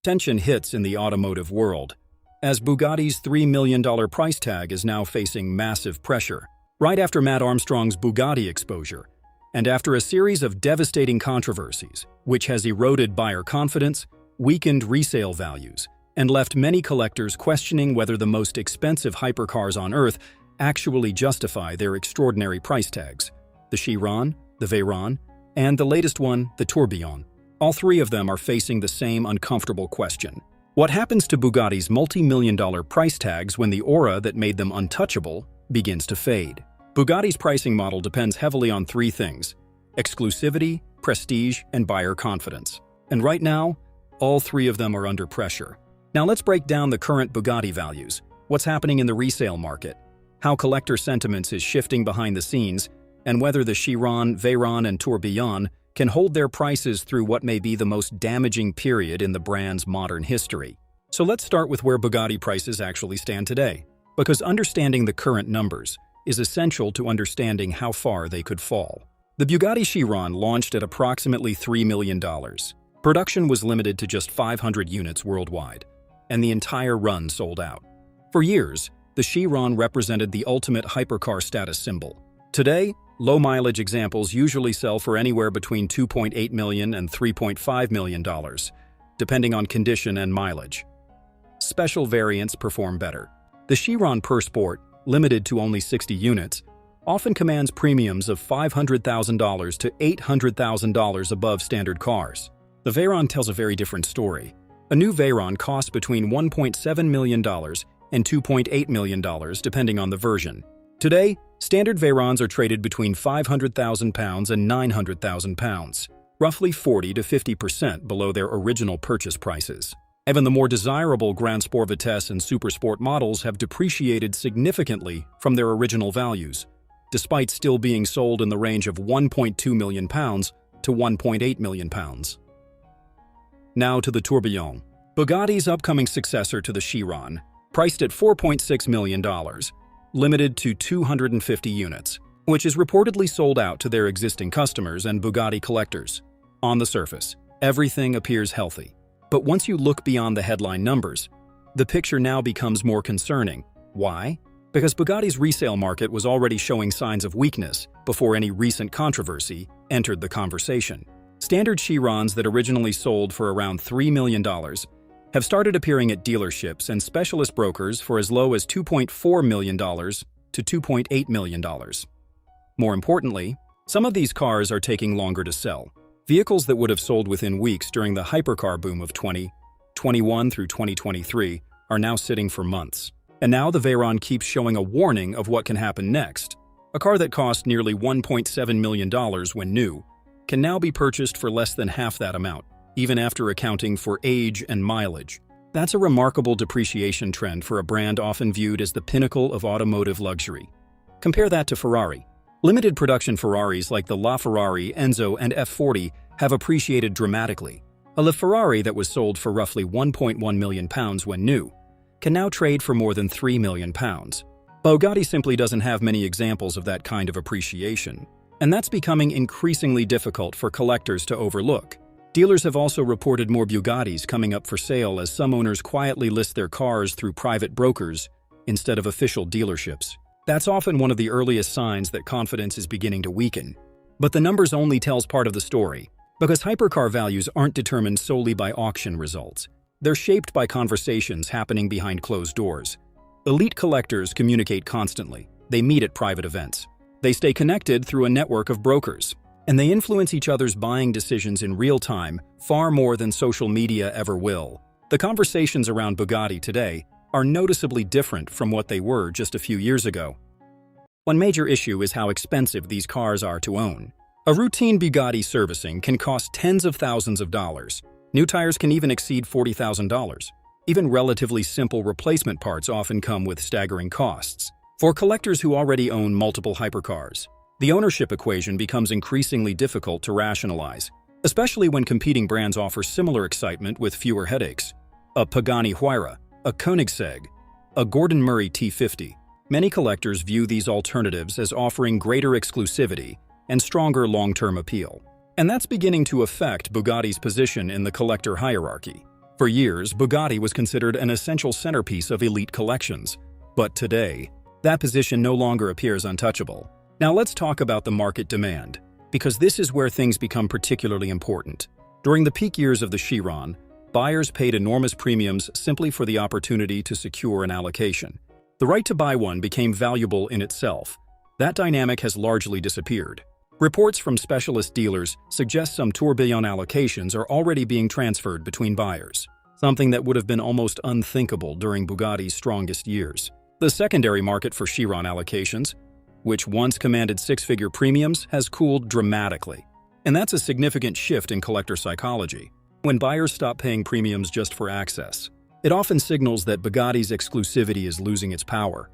Tension hits in the automotive world, as Bugatti's $3 million price tag is now facing massive pressure, right after Mat Armstrong's Bugatti exposure, and after a series of devastating controversies, which has eroded buyer confidence, weakened resale values, and left many collectors questioning whether the most expensive hypercars on Earth actually justify their extraordinary price tags. The Chiron, the Veyron, and the latest one, the Tourbillon. All three of them are facing the same uncomfortable question. What happens to Bugatti's multi-million-dollar price tags when the aura that made them untouchable begins to fade? Bugatti's pricing model depends heavily on three things: exclusivity, prestige, and buyer confidence. And right now, all three of them are under pressure. Now let's break down the current Bugatti values, what's happening in the resale market, how collector sentiments is shifting behind the scenes, and whether the Chiron, Veyron, and Tourbillon can hold their prices through what may be the most damaging period in the brand's modern history. So let's start with where Bugatti prices actually stand today, because understanding the current numbers is essential to understanding how far they could fall. The Bugatti Chiron launched at approximately $3 million. Production was limited to just 500 units worldwide, and the entire run sold out. For years, the Chiron represented the ultimate hypercar status symbol. Today, low-mileage examples usually sell for anywhere between $2.8 million and $3.5 million, depending on condition and mileage. Special variants perform better. The Chiron Per Sport, limited to only 60 units, often commands premiums of $500,000 to $800,000 above standard cars. The Veyron tells a very different story. A new Veyron costs between $1.7 million and $2.8 million, depending on the version. Today, standard Veyrons are traded between £500,000 and £900,000, roughly 40 to 50% below their original purchase prices. Even the more desirable Grand Sport Vitesse and Super Sport models have depreciated significantly from their original values, despite still being sold in the range of £1.2 million to £1.8 million. Now to the Tourbillon, Bugatti's upcoming successor to the Chiron, priced at $4.6 million, limited to 250 units, which is reportedly sold out to their existing customers and Bugatti collectors. On the surface, everything appears healthy. But once you look beyond the headline numbers, the picture now becomes more concerning. Why? Because Bugatti's resale market was already showing signs of weakness before any recent controversy entered the conversation. Standard Chirons that originally sold for around $3 million have started appearing at dealerships and specialist brokers for as low as $2.4 million to $2.8 million. More importantly, some of these cars are taking longer to sell. Vehicles that would have sold within weeks during the hypercar boom of 2021 through 2023 are now sitting for months. And now the Veyron keeps showing a warning of what can happen next. A car that cost nearly $1.7 million when new can now be purchased for less than half that amount, even after accounting for age and mileage. That's a remarkable depreciation trend for a brand often viewed as the pinnacle of automotive luxury. Compare that to Ferrari. Limited production Ferraris like the LaFerrari, Enzo, and F40 have appreciated dramatically. A LaFerrari that was sold for roughly £1.1 million when new can now trade for more than £3 million. Bugatti simply doesn't have many examples of that kind of appreciation, and that's becoming increasingly difficult for collectors to overlook. Dealers have also reported more Bugattis coming up for sale as some owners quietly list their cars through private brokers instead of official dealerships. That's often one of the earliest signs that confidence is beginning to weaken. But the numbers only tells part of the story, because hypercar values aren't determined solely by auction results. They're shaped by conversations happening behind closed doors. Elite collectors communicate constantly. They meet at private events. They stay connected through a network of brokers. And they influence each other's buying decisions in real time far more than social media ever will. The conversations around Bugatti today are noticeably different from what they were just a few years ago. One major issue is how expensive these cars are to own. A routine Bugatti servicing can cost tens of thousands of dollars. New tires can even exceed $40,000. Even relatively simple replacement parts often come with staggering costs. For collectors who already own multiple hypercars, the ownership equation becomes increasingly difficult to rationalize, especially when competing brands offer similar excitement with fewer headaches. A Pagani Huayra, a Koenigsegg, a Gordon Murray T50. Many collectors view these alternatives as offering greater exclusivity and stronger long-term appeal. And that's beginning to affect Bugatti's position in the collector hierarchy. For years, Bugatti was considered an essential centerpiece of elite collections. But today, that position no longer appears untouchable. Now let's talk about the market demand, because this is where things become particularly important. During the peak years of the Chiron, buyers paid enormous premiums simply for the opportunity to secure an allocation. The right to buy one became valuable in itself. That dynamic has largely disappeared. Reports from specialist dealers suggest some Tourbillon allocations are already being transferred between buyers, something that would have been almost unthinkable during Bugatti's strongest years. The secondary market for Chiron allocations, which once commanded six-figure premiums, has cooled dramatically. And that's a significant shift in collector psychology. When buyers stop paying premiums just for access, it often signals that Bugatti's exclusivity is losing its power.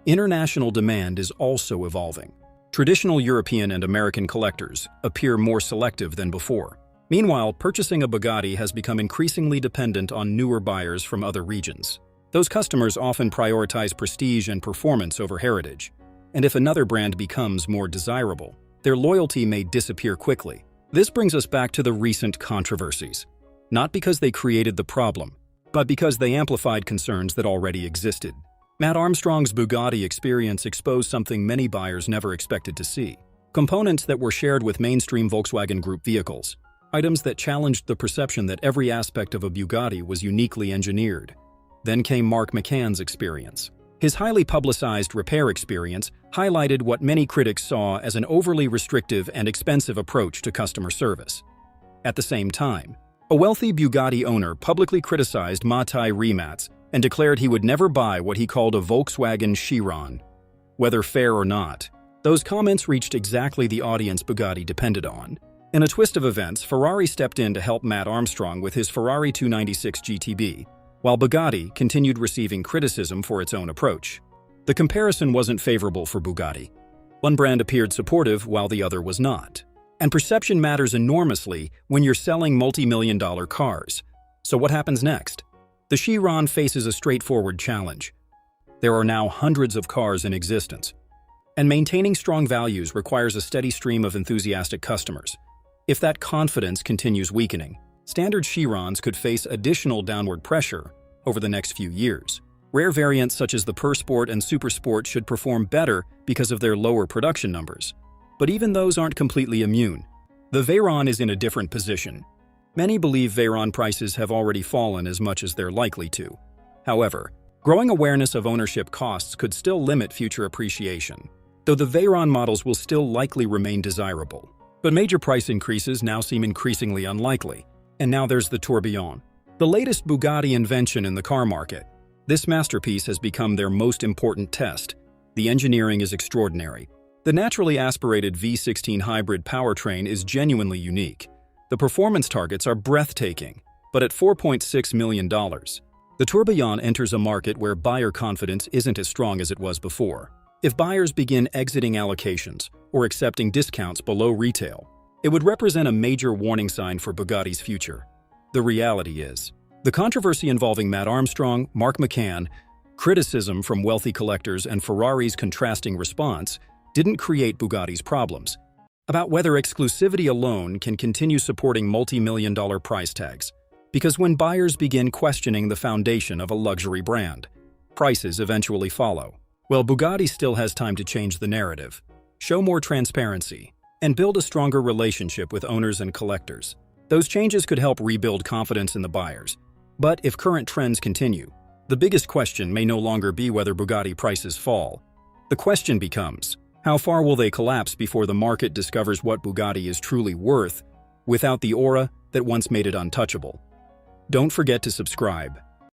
International demand is also evolving. Traditional European and American collectors appear more selective than before. Meanwhile, purchasing a Bugatti has become increasingly dependent on newer buyers from other regions. Those customers often prioritize prestige and performance over heritage. And if another brand becomes more desirable, their loyalty may disappear quickly. This brings us back to the recent controversies. Not because they created the problem, but because they amplified concerns that already existed. Mat Armstrong's Bugatti experience exposed something many buyers never expected to see. Components that were shared with mainstream Volkswagen Group vehicles. Items that challenged the perception that every aspect of a Bugatti was uniquely engineered. Then came McCann's experience. His highly publicized repair experience highlighted what many critics saw as an overly restrictive and expensive approach to customer service. At the same time, a wealthy Bugatti owner publicly criticized Mat Armstrong and declared he would never buy what he called a Volkswagen Chiron. Whether fair or not, those comments reached exactly the audience Bugatti depended on. In a twist of events, Ferrari stepped in to help Mat Armstrong with his Ferrari 296 GTB, while Bugatti continued receiving criticism for its own approach. The comparison wasn't favorable for Bugatti. One brand appeared supportive while the other was not. And perception matters enormously when you're selling multi-million-dollar cars. So what happens next? The Chiron faces a straightforward challenge. There are now hundreds of cars in existence, and maintaining strong values requires a steady stream of enthusiastic customers. If that confidence continues weakening, standard Chirons could face additional downward pressure over the next few years. Rare variants such as the Per Sport and Super Sport should perform better because of their lower production numbers. But even those aren't completely immune. The Veyron is in a different position. Many believe Veyron prices have already fallen as much as they're likely to. However, growing awareness of ownership costs could still limit future appreciation, though the Veyron models will still likely remain desirable. But major price increases now seem increasingly unlikely. And now there's the Tourbillon, the latest Bugatti invention in the car market. This masterpiece has become their most important test. The engineering is extraordinary. The naturally aspirated V16 hybrid powertrain is genuinely unique. The performance targets are breathtaking, but at $4.6 million, the Tourbillon enters a market where buyer confidence isn't as strong as it was before. If buyers begin exiting allocations or accepting discounts below retail, it would represent a major warning sign for Bugatti's future. The reality is, the controversy involving Mat Armstrong, McCann, criticism from wealthy collectors, and Ferrari's contrasting response didn't create Bugatti's problems. About whether exclusivity alone can continue supporting multi-million-dollar price tags. Because when buyers begin questioning the foundation of a luxury brand, prices eventually follow. Well, Bugatti still has time to change the narrative, show more transparency, and build a stronger relationship with owners and collectors. Those changes could help rebuild confidence in the buyers. But if current trends continue, the biggest question may no longer be whether Bugatti prices fall. The question becomes, how far will they collapse before the market discovers what Bugatti is truly worth without the aura that once made it untouchable? Don't forget to subscribe